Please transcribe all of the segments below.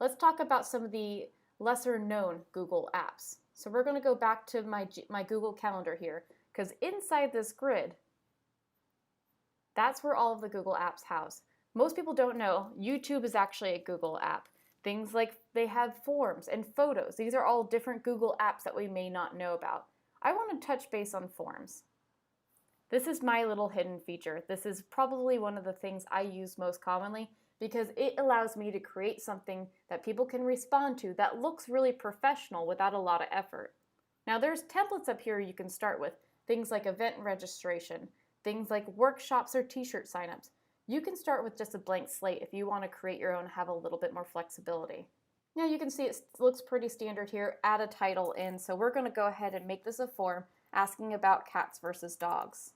let's talk about some of the lesser known Google apps. So we're going to go back to my Google Calendar here, because inside this grid, that's where all of the Google apps house. Most people don't know YouTube is actually a Google app. Things like they have forms and photos. These are all different Google apps that we may not know about. I want to touch base on forms. This is my little hidden feature. This is probably one of the things I use most commonly because it allows me to create something that people can respond to that looks really professional without a lot of effort. Now there's templates up here you can start with, things like event registration, things like workshops or t-shirt signups. You can start with just a blank slate if you want to create your own and have a little bit more flexibility. Now you can see it looks pretty standard here. Add a title in. So we're going to go ahead and make this a form asking about cats versus dogs.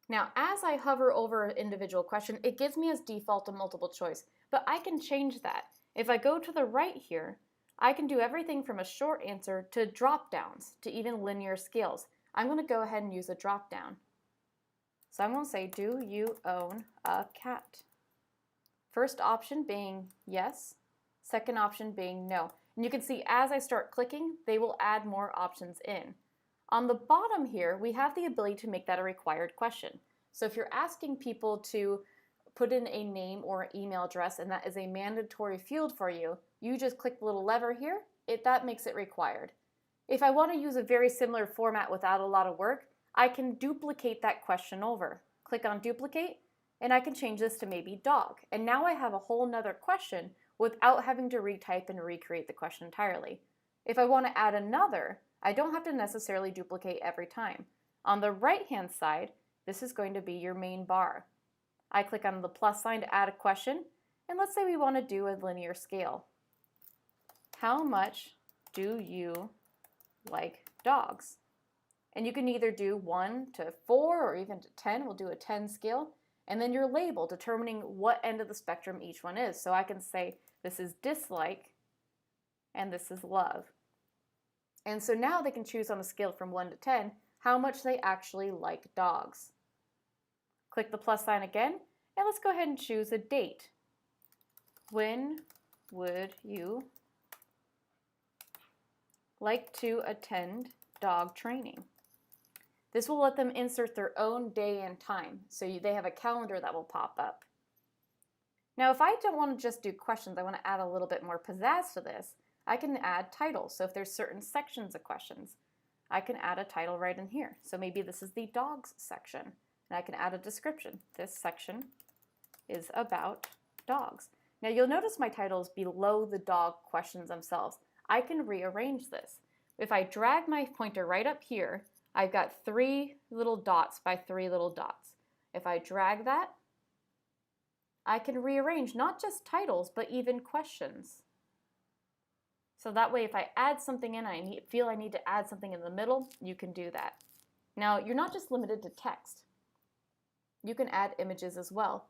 Now as I hover over an individual question, it gives me as default a multiple choice, but I can change that. If I go to the right here, I can do everything from a short answer to drop downs to even linear scales. I'm going to go ahead and use a drop down. So I'm going to say, do you own a cat? First option being yes, second option being no. And you can see as I start clicking, they will add more options in. On the bottom here, we have the ability to make that a required question. So if you're asking people to put in a name or email address and that is a mandatory field for you, you just click the little lever here, that makes it required. If I want to use a very similar format without a lot of work, I can duplicate that question over. Click on duplicate, and I can change this to maybe dog. And now I have a whole nother question without having to retype and recreate the question entirely. If I want to add another, I don't have to necessarily duplicate every time. On the right-hand side, this is going to be your main bar. I click on the plus sign to add a question, and let's say we want to do a linear scale. How much do you like dogs? And you can either do 1 to 4 or even to 10. We'll do a 10 scale. And then your label determining what end of the spectrum each one is. So I can say this is dislike and this is love. And so now they can choose on a scale from 1 to 10 how much they actually like dogs. Click the plus sign again, and let's go ahead and choose a date. When would you like to attend dog training? This will let them insert their own day and time, so they have a calendar that will pop up. Now if I don't want to just do questions, I want to add a little bit more pizzazz to this, I can add titles. So if there's certain sections of questions, I can add a title right in here. So maybe this is the dogs section, and I can add a description. This section is about dogs. Now you'll notice my title is below the dog questions themselves. I can rearrange this. If I drag my pointer right up here, I've got 3 little dots by 3 little dots. If I drag that, I can rearrange not just titles, but even questions. So that way if I add something in, I feel I need to add something in the middle, you can do that. Now you're not just limited to text. You can add images as well.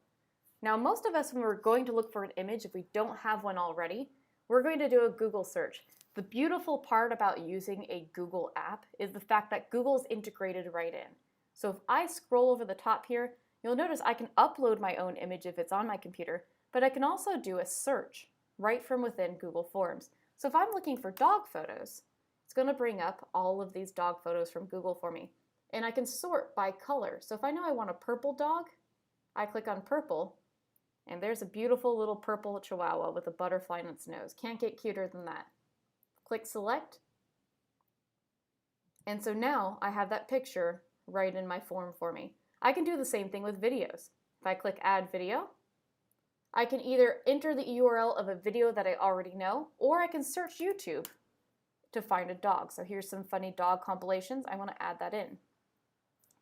Now most of us, when we're going to look for an image, if we don't have one already, we're going to do a Google search. The beautiful part about using a Google app is the fact that Google's integrated right in. So if I scroll over the top here, you'll notice I can upload my own image if it's on my computer, but I can also do a search right from within Google Forms. So if I'm looking for dog photos, it's going to bring up all of these dog photos from Google for me. And I can sort by color. So if I know I want a purple dog, I click on purple, and there's a beautiful little purple chihuahua with a butterfly in its nose. Can't get cuter than that. Click select, and so now I have that picture right in my form for me. I can do the same thing with videos. If I click add video, I can either enter the URL of a video that I already know, or I can search YouTube to find a dog. So here's some funny dog compilations. I want to add that in.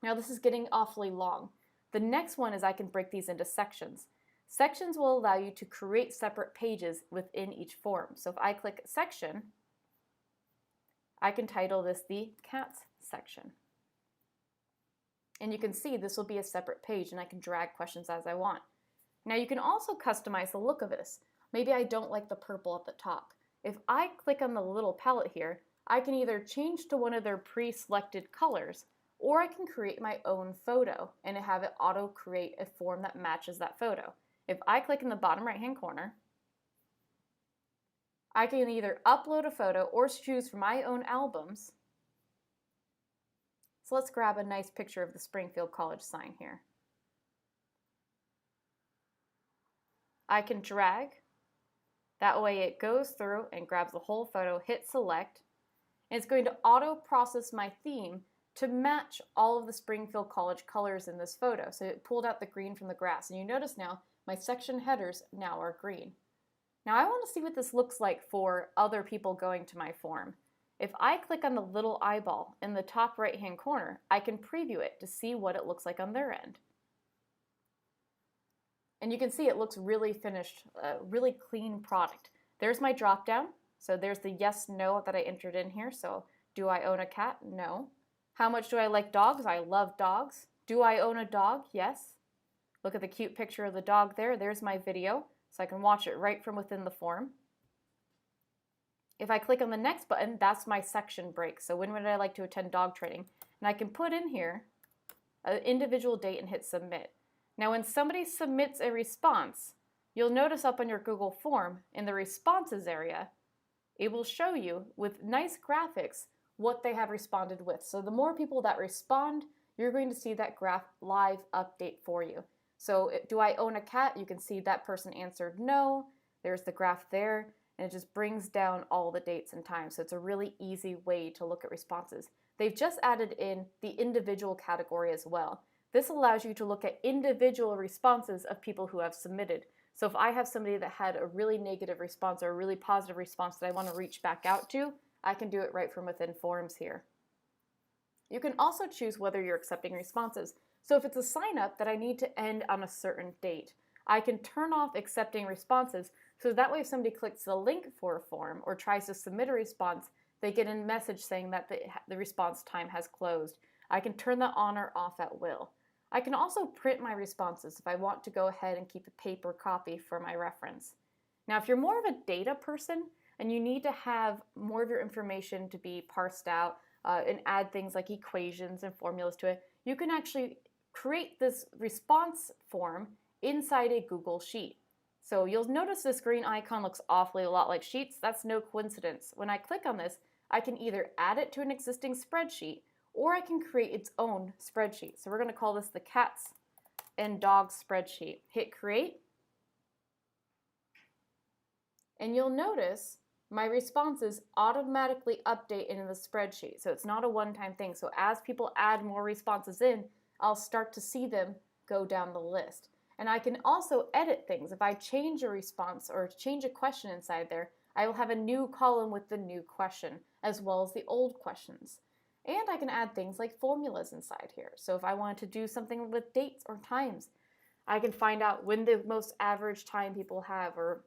Now this is getting awfully long. The next one is I can break these into sections. Sections will allow you to create separate pages within each form. So if I click section, I can title this the cats section. And you can see this will be a separate page, and I can drag questions as I want. Now you can also customize the look of this. Maybe I don't like the purple at the top. If I click on the little palette here, I can either change to one of their pre-selected colors, or I can create my own photo and have it auto-create a form that matches that photo. If I click in the bottom right-hand corner, I can either upload a photo or choose from my own albums. So let's grab a nice picture of the Springfield College sign here. I can drag. That way it goes through and grabs the whole photo, hit select, and it's going to auto-process my theme to match all of the Springfield College colors in this photo. So it pulled out the green from the grass, and you notice now my section headers now are green. Now I want to see what this looks like for other people going to my form. If I click on the little eyeball in the top right-hand corner, I can preview it to see what it looks like on their end. And you can see it looks really finished, really clean product. There's my drop down. So there's the yes, no that I entered in here. So do I own a cat? No. How much do I like dogs? I love dogs. Do I own a dog? Yes. Look at the cute picture of the dog there. There's my video. So I can watch it right from within the form. If I click on the next button, that's my section break. So when would I like to attend dog training? And I can put in here an individual date and hit submit. Now when somebody submits a response, you'll notice up on your Google form in the responses area, it will show you with nice graphics what they have responded with. So the more people that respond, you're going to see that graph live update for you. So do I own a cat? You can see that person answered no. There's the graph there, and it just brings down all the dates and times. So it's a really easy way to look at responses. They've just added in the individual category as well. This allows you to look at individual responses of people who have submitted. So if I have somebody that had a really negative response or a really positive response that I want to reach back out to, I can do it right from within Forms here. You can also choose whether you're accepting responses. So if it's a sign up that I need to end on a certain date, I can turn off accepting responses so that way if somebody clicks the link for a form or tries to submit a response, they get a message saying that the response time has closed. I can turn that on or off at will. I can also print my responses if I want to go ahead and keep a paper copy for my reference. Now, if you're more of a data person and you need to have more of your information to be parsed out and add things like equations and formulas to it, you can actually create this response form inside a Google Sheet. So you'll notice this green icon looks awfully a lot like Sheets. That's no coincidence. When I click on this, I can either add it to an existing spreadsheet or I can create its own spreadsheet. So we're going to call this the cats and dogs spreadsheet. Hit create. And you'll notice my responses automatically update into the spreadsheet. So it's not a one-time thing. So as people add more responses in, I'll start to see them go down the list. And I can also edit things. If I change a response or change a question inside there, I will have a new column with the new question as well as the old questions. And I can add things like formulas inside here. So if I wanted to do something with dates or times, I can find out when the most average time people have or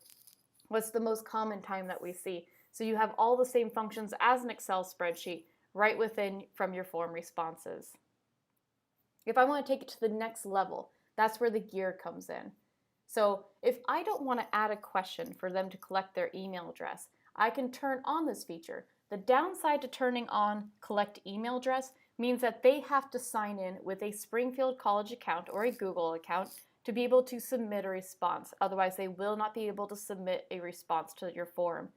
what's the most common time that we see. So you have all the same functions as an Excel spreadsheet right within from your form responses. If I want to take it to the next level, that's where the gear comes in. So if I don't want to add a question for them to collect their email address, I can turn on this feature. The downside to turning on collect email address means that they have to sign in with a Springfield College account or a Google account to be able to submit a response. Otherwise, they will not be able to submit a response to your form.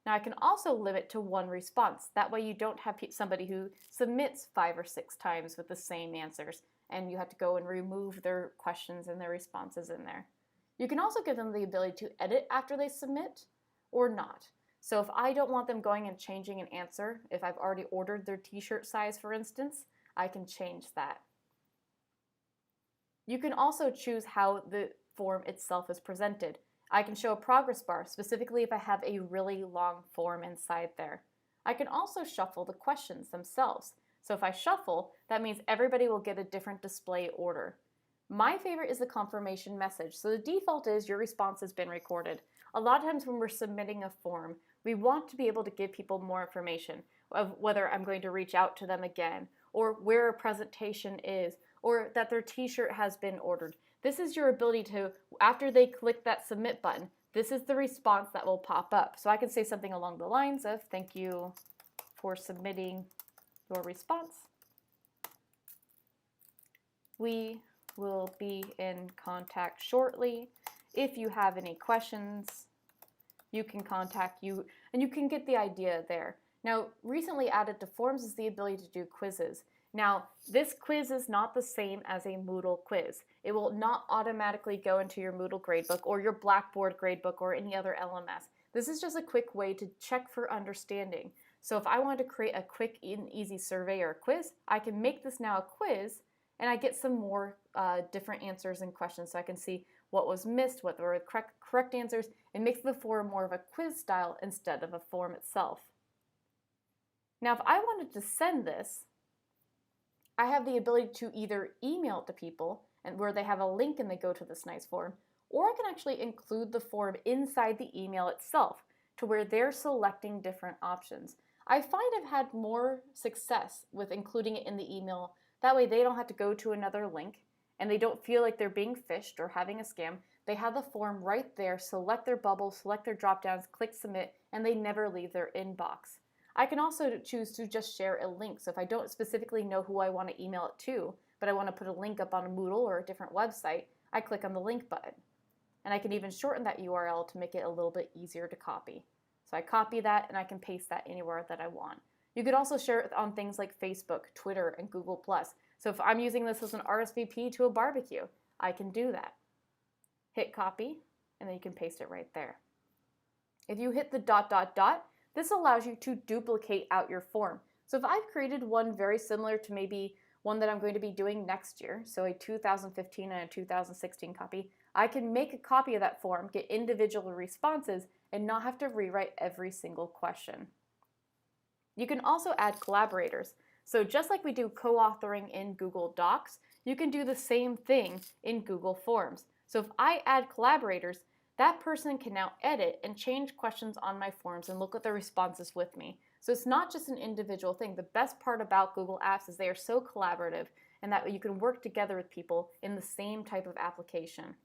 Now, I can also limit to one response. That way you don't have somebody who submits 5 or 6 times with the same answers, and you have to go and remove their questions and their responses in there. You can also give them the ability to edit after they submit or not. So if I don't want them going and changing an answer, if I've already ordered their t-shirt size, for instance, I can change that. You can also choose how the form itself is presented. I can show a progress bar, specifically if I have a really long form inside there. I can also shuffle the questions themselves. So if I shuffle, that means everybody will get a different display order. My favorite is the confirmation message. So the default is your response has been recorded. A lot of times when we're submitting a form, we want to be able to give people more information of whether I'm going to reach out to them again, or where a presentation is, or that their t-shirt has been ordered. This is your ability to, after they click that submit button, this is the response that will pop up. So I can say something along the lines of, thank you for submitting your response. We will be in contact shortly. if you have any questions, you can contact you, and you can get the idea there. Now, recently added to forms is the ability to do quizzes. Now, this quiz is not the same as a Moodle quiz. It will not automatically go into your Moodle gradebook or your Blackboard gradebook or any other LMS. This is just a quick way to check for understanding. So if I wanted to create a quick and easy survey or quiz, I can make this now a quiz, and I get some more different answers and questions so I can see what was missed, what were the correct answers. It makes the form more of a quiz style instead of a form itself. Now, if I wanted to send this, I have the ability to either email it to people, and where they have a link and they go to this nice form, or I can actually include the form inside the email itself to where they're selecting different options. I find I've had more success with including it in the email. That way they don't have to go to another link and they don't feel like they're being phished or having a scam. They have the form right there, select their bubble, select their drop downs, click submit, and they never leave their inbox. I can also choose to just share a link. So if I don't specifically know who I want to email it to, but I want to put a link up on a Moodle or a different website, I click on the link button. And I can even shorten that URL to make it a little bit easier to copy. So I copy that and I can paste that anywhere that I want. You could also share it on things like Facebook, Twitter, and Google+. So if I'm using this as an RSVP to a barbecue, I can do that. Hit copy, and then you can paste it right there. If you hit the ... this allows you to duplicate out your form. So if I've created one very similar to maybe one that I'm going to be doing next year, so a 2015 and a 2016 copy, I can make a copy of that form, get individual responses, and not have to rewrite every single question. You can also add collaborators. So just like we do co-authoring in Google Docs, you can do the same thing in Google Forms. So if I add collaborators, that person can now edit and change questions on my forms and look at the responses with me. So it's not just an individual thing. The best part about Google Apps is they are so collaborative and that you can work together with people in the same type of application.